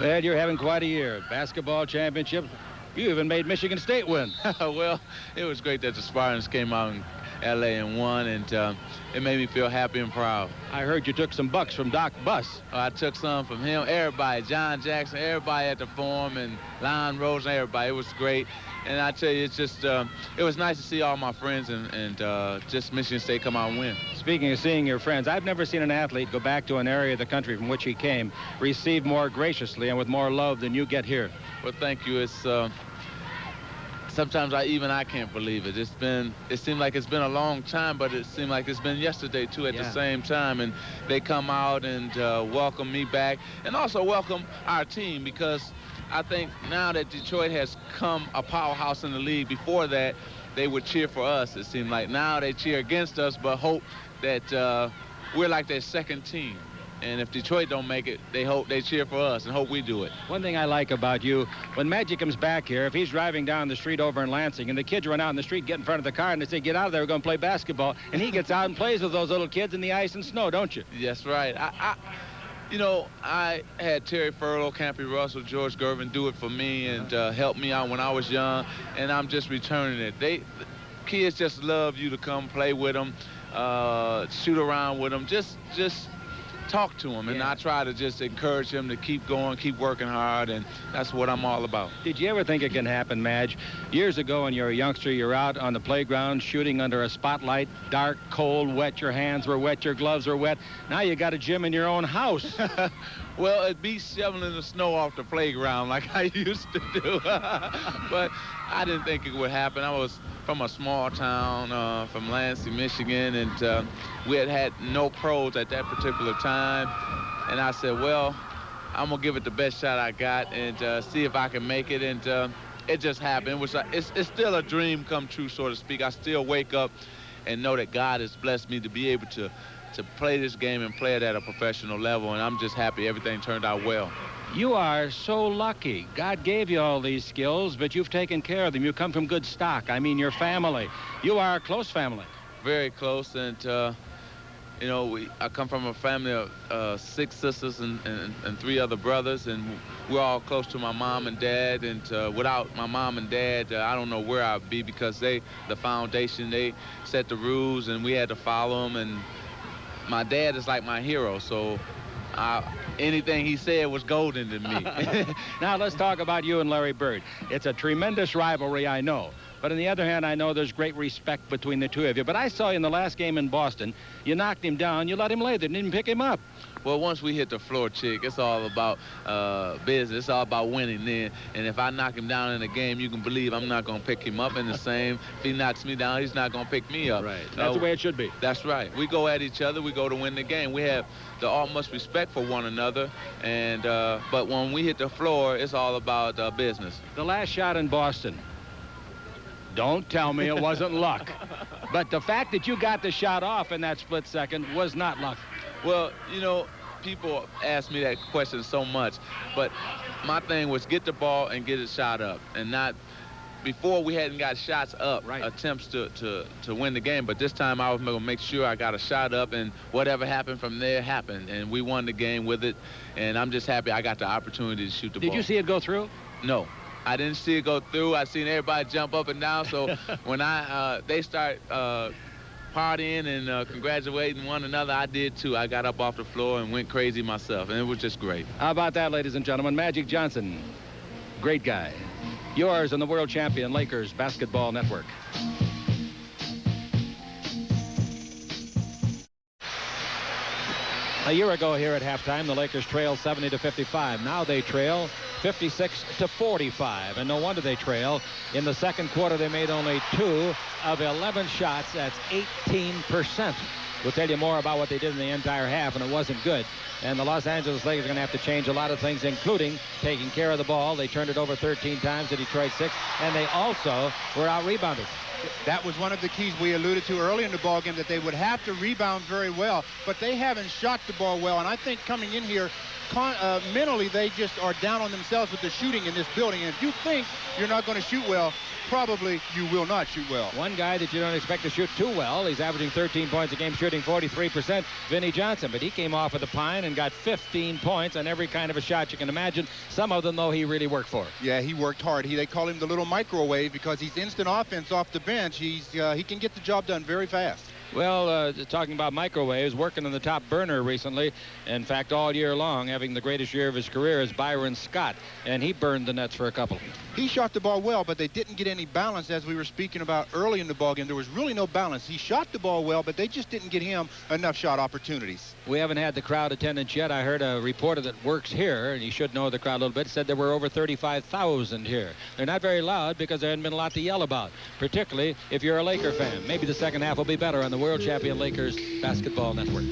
Ed, you're having quite a year. Basketball championship. You even made Michigan State win. Well, it was great that the Spartans came out in L.A. and won, and it made me feel happy and proud. I heard you took some bucks from Doc Buss. I took some from him, everybody, John Jackson, everybody at the Forum, and Lon Rose, and everybody. It was great. And I tell you, it's just, it was nice to see all my friends and just Michigan State come out and win. Speaking of seeing your friends, I've never seen an athlete go back to an area of the country from which he came, received more graciously and with more love than you get here. Well, thank you. It's sometimes I can't believe it. It seemed like it's been a long time, but it seemed like it's been yesterday too at the same time. And they come out and welcome me back, and also welcome our team, because I think now that Detroit has come a powerhouse in the league, before that they would cheer for us. It seemed like now they cheer against us, but hope that we're like their second team. And if Detroit don't make it, they cheer for us and hope we do it. One thing I like about you, when Magic comes back here, if he's driving down the street over in Lansing and the kids run out in the street, get in front of the car, and they say, get out of there, we're going to play basketball, and he gets out and plays with those little kids in the ice and snow, don't you? Yes, right. You know, I had Terry Furlow, Campy Russell, George Gervin do it for me and help me out when I was young, and I'm just returning it. Kids just love you to come play with them, shoot around with them, just talk to them, and I try to just encourage them to keep going, keep working hard, and that's what I'm all about. Did you ever think it can happen, Madge? Years ago when you're a youngster, you're out on the playground shooting under a spotlight, dark, cold, wet, your hands were wet, your gloves were wet. Now you got a gym in your own house. Well, it beats shoveling the snow off the playground like I used to do. But I didn't think it would happen. I was from a small town, from Lansing, Michigan, and we had no pros at that particular time. And I said, well, I'm going to give it the best shot I got and see if I can make it. And it just happened. It's still a dream come true, so to speak. I still wake up and know that God has blessed me to be able to play this game and play it at a professional level, and I'm just happy everything turned out well. You are so lucky. God gave you all these skills, but you've taken care of them. You come from good stock. I mean, your family. You are a close family. Very close, and you know, I come from a family of 6 sisters and 3 other brothers, and we're all close to my mom and dad, and without my mom and dad, I don't know where I'd be, because the foundation, they set the rules, and we had to follow them, and my dad is like my hero, so anything he said was golden to me. Now let's talk about you and Larry Bird. It's a tremendous rivalry, I know. But on the other hand, I know there's great respect between the two of you. But I saw you in the last game in Boston. You knocked him down. You let him lay there. Didn't even pick him up. Well, once we hit the floor, Chick, it's all about business. It's all about winning then. And if I knock him down in a game, you can believe I'm not going to pick him up. And the same, if he knocks me down, he's not going to pick me up. Right. That's the way it should be. That's right. We go at each other. We go to win the game. We have the utmost respect for one another. And but when we hit the floor, it's all about business. The last shot in Boston. Don't tell me it wasn't luck. But the fact that you got the shot off in that split second was not luck. Well, you know, people ask me that question so much, but my thing was get the ball and get it shot up, and not before we hadn't got shots up, attempts to win the game. But this time I was going to make sure I got a shot up, and whatever happened from there happened, and we won the game with it. And I'm just happy I got the opportunity to shoot the ball. Did you see it go through? No. I didn't see it go through. I seen everybody jump up and down. So when they start partying and congratulating one another, I did too. I got up off the floor and went crazy myself, and it was just great. How about that, ladies and gentlemen? Magic Johnson, great guy. Yours on the world champion Lakers Basketball Network. A year ago here at halftime, the Lakers trailed 70-55. Now they trail 56-45, and no wonder they trail. In the second quarter, they made only 2 of 11 shots. That's 18%. We'll tell you more about what they did in the entire half, and it wasn't good. And the Los Angeles Lakers are going to have to change a lot of things, including taking care of the ball. They turned it over 13 times to Detroit 6, and they also were out-rebounded. That was one of the keys we alluded to early in the ballgame, that they would have to rebound very well, but they haven't shot the ball well. And I think coming in here, mentally, they just are down on themselves with the shooting in this building. And if you think you're not going to shoot well, probably you will not shoot well. One guy that you don't expect to shoot too well, he's averaging 13 points a game, shooting 43%, Vinnie Johnson. But he came off of the Pine and got 15 points on every kind of a shot you can imagine. Some of them, though, he really worked for. Yeah, he worked hard. They call him the little microwave because he's instant offense off the bench. He can get the job done very fast. Well, talking about microwaves, working on the top burner recently. In fact, all year long, having the greatest year of his career is Byron Scott, and he burned the nets for a couple. He shot the ball well, but they didn't get any balance, as we were speaking about early in the ballgame. There was really no balance. He shot the ball well, but they just didn't get him enough shot opportunities. We haven't had the crowd attendance yet. I heard a reporter that works here, and he should know the crowd a little bit, said there were over 35,000 here. They're not very loud because there hadn't been a lot to yell about, particularly if you're a Laker fan. Maybe the second half will be better on the World Champion Lakers Basketball Network.